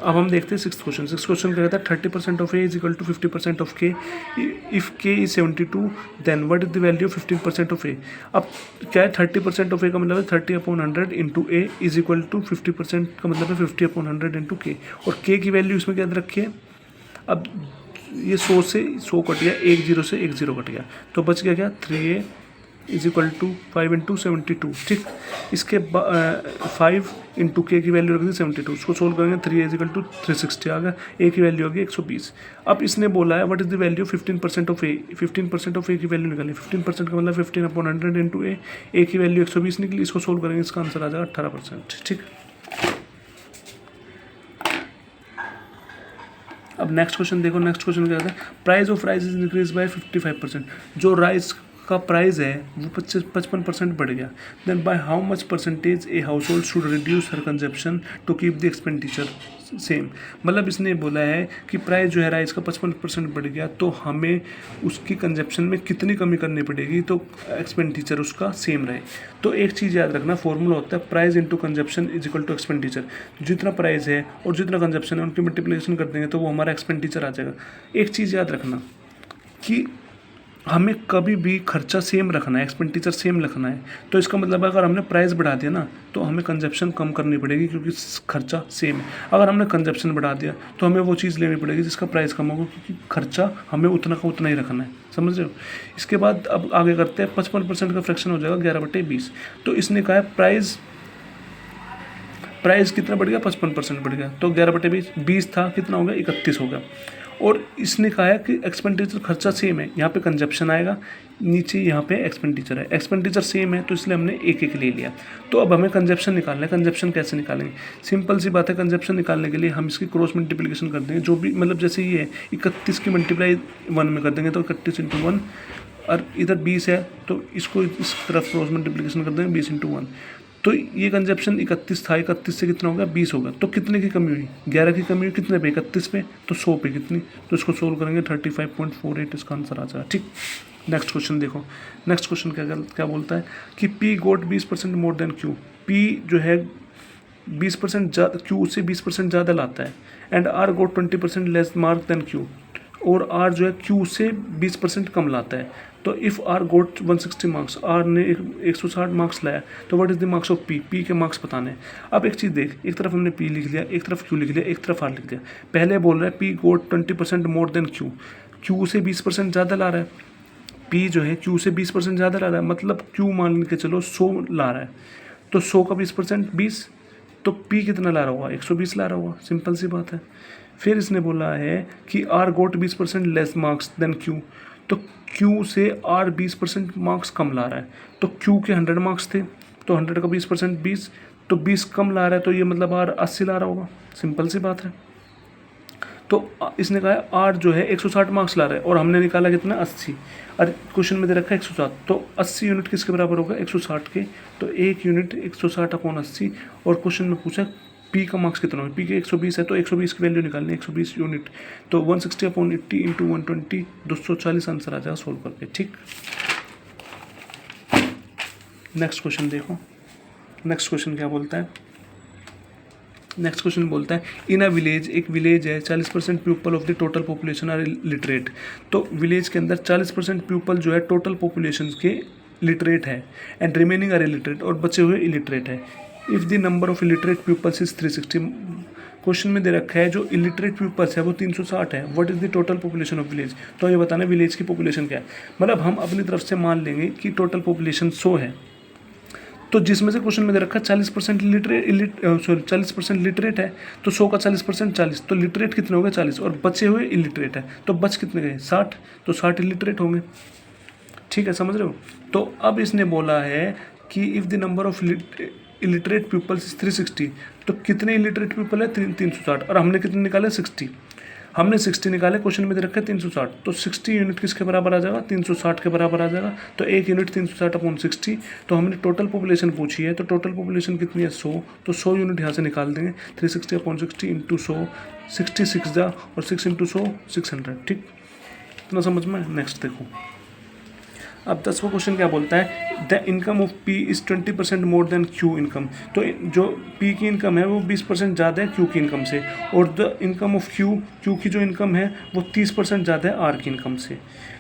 अब हम देखते हैं सिक्स क्वेश्चन क्या कहता है 30% of A is equal to 50% of K, if K is 72 then what is the value of 15% of A. अब क्या है 30% ऑफ ए का मतलब है 30/100 into A is equal to 50% का मतलब है 50/100 इंटू के, और के की वैल्यू इसमें क्या रखी है। अब ये 100 से 100 कट गया, 1 0 से 1 0 कट गया, तो बच गया क्या 3a is equal to 5 into 72। ठीक, इसके 5 इंटू के की वैल्यू रख दी 72, उसको सोल्व करेंगे 3a इज इक्वल टू 360 आ गया, ए की वैल्यू होगी 120। अब इसने बोला है what is the value 15% of A, 15% of A की वैल्यू निकाली, 15% का मतलब 15/100 इंटू ए की वैल्यू 120 निकली, इसको सोल्व करेंगे, इसका आंसर आ जाएगा 18%। ठीक, अब नेक्स्ट क्वेश्चन देखो, नेक्स्ट क्वेश्चन क्या है, price of rice is increase by 55%। जो राइस का प्राइस है वो 55% बढ़ गया, then by how much percentage a household should reduce her consumption to keep the expenditure same. मतलब इसने बोला है कि प्राइस जो है राइस का 55% बढ़ गया, तो हमें उसकी कंजप्शन में कितनी कमी करनी पड़ेगी तो एक्सपेंडिचर उसका सेम रहे। तो एक चीज़ याद रखना, फॉर्मूला होता है price into consumption is equal to expenditure. जितना प्राइस है और जितना कंजप्शन है उनकी मल्टीप्लिकेशन कर देंगे तो वो हमारा एक्सपेंडिचर आ जाएगा। एक चीज़ याद रखना कि हमें कभी भी खर्चा सेम रखना है, एक्सपेंडिचर सेम रखना है। तो इसका मतलब अगर हमने प्राइस बढ़ा दिया ना तो हमें कंजप्शन कम करनी पड़ेगी क्योंकि खर्चा सेम है। अगर हमने कंजप्शन बढ़ा दिया तो हमें वो चीज़ लेनी पड़ेगी जिसका प्राइस कम होगा, क्योंकि खर्चा हमें उतना का उतना ही रखना है। समझ रहे हो। इसके बाद अब आगे करते हैं, 55% का फ्रैक्शन हो जाएगा 11/20। तो इसने कहा है प्राइस कितना बढ़ गया, 55% बढ़ गया, तो 11/20, 20 था कितना हो गया, 31 हो गया। और इसने कहा है कि एक्सपेंडिचर खर्चा सेम है, यहाँ पे कंजप्शन आएगा, नीचे यहाँ पे एक्सपेंडिचर है, एक्सपेंडिचर सेम है तो इसलिए हमने एक एक ले लिया। तो अब हमें कंजप्शन निकालना है। कंजप्शन कैसे निकालेंगे, सिंपल सी बात है, कंजप्शन निकालने के लिए हम इसकी क्रॉस मल्टीप्लिकेशन कर देंगे। जो भी मतलब जैसे ये है 31 की मल्टीप्लाई 1 में कर देंगे तो 31 इंटू 1, और इधर 20 है तो इसको इस तरफ क्रॉस मल्टीप्लिकेशन कर देंगे 20 इंटू 1। तो ये कंजप्शन 31 था, 31 से कितना होगा 20 होगा, तो कितने की कमी हुई, 11 की कमी हुई, कितने पे 31 पे, तो 100 पे कितनी, तो इसको सोल्व करेंगे 35.48 इसका आंसर आ जाएगा। ठीक, नेक्स्ट क्वेश्चन देखो, नेक्स्ट क्वेश्चन क्या बोलता है कि P गोट 20% मोर देन Q। P जो है 20% Q से 20% ज़्यादा लाता है, and R got 20% less marks than Q, और R जो है Q से 20% कम लाता है। तो if R got 160 marks, R ने 160 मार्क्स लाया, तो what is the marks of P के मार्क्स बताने। अब एक चीज़ देख, एक तरफ हमने P लिख लिया, एक तरफ Q लिख लिया, एक तरफ R लिख दिया। पहले बोल रहा है P गोट 20% मोर देन Q से 20% ज़्यादा ला रहा है। P जो है Q से 20% ज़्यादा ला रहा है, मतलब Q मान के चलो 100 ला रहा है, तो 100 का 20% 20, तो P कितना ला रहा होगा, 120 ला रहा होगा, सिंपल सी बात है। फिर इसने बोला है कि R got 20% less marks then Q, तो Q से R 20% मार्क्स कम ला रहा है, तो Q के 100 मार्क्स थे, तो 100 का 20% 20, तो 20 कम ला रहा है, तो ये मतलब R 80 ला रहा होगा, सिंपल सी बात है। तो इसने कहा है R जो है 160 मार्क्स ला रहा है और हमने निकाला कितना 80, और क्वेश्चन में दे रखा है 160, तो 80 यूनिट किसके बराबर होगा 160 के, तो 1 यूनिट 160/80, और क्वेश्चन में पूछा P का मार्क्स कितना है, P के 120 है, तो 120 की वैल्यू निकालनी है, 120 यूनिट, तो 160/80 इंटू 120, 240 आंसर आ जाएगा सोल्व करके। ठीक, नेक्स्ट क्वेश्चन देखो, नेक्स्ट क्वेश्चन क्या बोलता है, नेक्स्ट क्वेश्चन बोलता है इन अ विलेज, एक विलेज है, 40% people of the total population are literate. तो विलेज के अंदर 40% पीपल जो है टोटल पॉपुलेशन के लिटरेट है, एंड रिमेनिंग आर इलिटरेट, और बचे हुए इलिटरेट है। If the number of illiterate peoples is 360, question में दे रखा है जो इलिटरेट पीपल्स है वो 360 है, what is the total population of village. तो ये बताना विलेज की पॉपुलेशन क्या है। मतलब हम अपनी तरफ से मान लेंगे कि टोटल पॉपुलेशन 100 है, तो जिसमें से क्वेश्चन में दे रखा 40% लिटरेट है, तो 100 का 40% 40, तो लिटरेट कितने हो गए 40, और बचे हुए इलिटरेट है, तो बच कितने गए 60, तो 60 इलिटरेट होंगे। ठीक है, समझ रहे हो। तो अब इसने बोला है कि if the number of illiterate peoples is 360, तो कितने इलिटरेट पीपल है 360, और हमने कितने निकाले 60, हमने 60 निकाले, क्वेश्चन में दे रखा है 360, तो 60 यूनिट किसके बराबर आ जाएगा 360 के बराबर आ जाएगा, तो 1 यूनिट 360/60। तो हमने टोटल पॉपुलेशन पूछी है, तो टोटल पॉपुलेशन कितनी है 100, तो 100 यूनिट यहाँ से निकाल देंगे, 360/60 इंटू 100, 66 जा, और 6 इंटू 100 600। ठीक, इतना समझ में। नेक्स्ट देखो, अब 10वां क्वेश्चन क्या बोलता है, the income of P is 20% more than Q income. तो जो पी की इनकम है वो 20% ज़्यादा है क्यू की इनकम से, और द इनकम ऑफ क्यू की जो इनकम है वो 30% ज़्यादा है आर की इनकम से।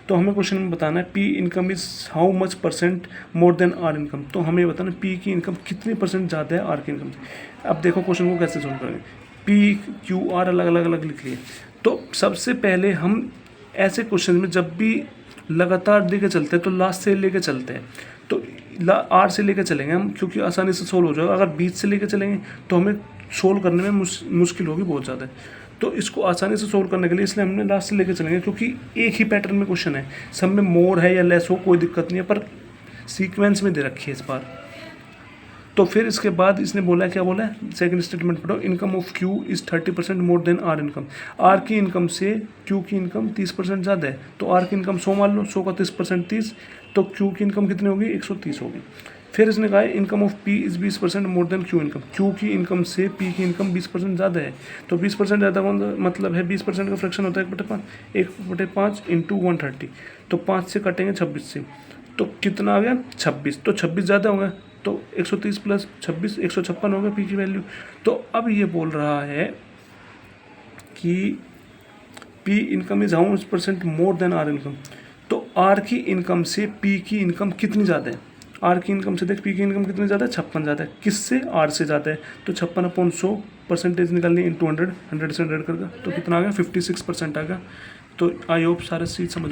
तो हमें क्वेश्चन में बताना है P income is how much percent more than R income. तो हमें बताना पी की इनकम कितनी परसेंट ज़्यादा है आर की इनकम से। अब देखो क्वेश्चन को कैसे सोल्व करेंगे, पी क्यू आर अलग अलग अलग लिख लिए। तो सबसे पहले हम ऐसे क्वेश्चन में जब भी लगातार लेके चलते हैं तो लास्ट से लेके चलते हैं, तो आर से लेके चलेंगे हम, क्योंकि आसानी से सोल्व हो जाएगा। अगर बीच से लेके चलेंगे तो हमें सोल्व करने में मुश्किल होगी बहुत ज़्यादा। तो इसको आसानी से सोल्व करने के लिए इसलिए हमने लास्ट से लेके चलेंगे, क्योंकि एक ही पैटर्न में क्वेश्चन है, सब में मोर है या लेस हो कोई दिक्कत नहीं है, पर सीक्वेंस में दे रखी है इस बार। तो फिर इसके बाद इसने बोला है, क्या बोला है, सेकंड स्टेटमेंट पढ़ो, income of Q is 30% more than R income. R की इनकम से क्यू की इनकम 30% ज़्यादा है, तो आर की इनकम 100 मान लो, 100 का 30% 30, तो क्यू की इनकम कितनी होगी, 130 होगी। फिर इसने कहा है income of P is 20% more than Q income. Q की इनकम से पी की इनकम 20% ज़्यादा है, तो 20% ज़्यादा मतलब है 20% का फ्रैक्शन होता है 1/5 इंटू 130, तो 5 से कटेंगे 26 से, तो कितना आ गया 26, तो 26 ज़्यादा होगा, तो 130 प्लस 26 156 होगा पी की वैल्यू। तो अब ये बोल रहा है कि P income is how much percent more than R income. तो आर की इनकम से पी की इनकम कितनी ज़्यादा है, आर की इनकम से देख पी की इनकम कितनी ज़्यादा है, 56 ज़्यादा है, किससे, आर से ज़्यादा है, तो 56/100 परसेंटेज निकालनी इंटू 100 से 100 करके, तो कितना आ गया 56% आ गया। तो आई होप सारे चीज़ समझ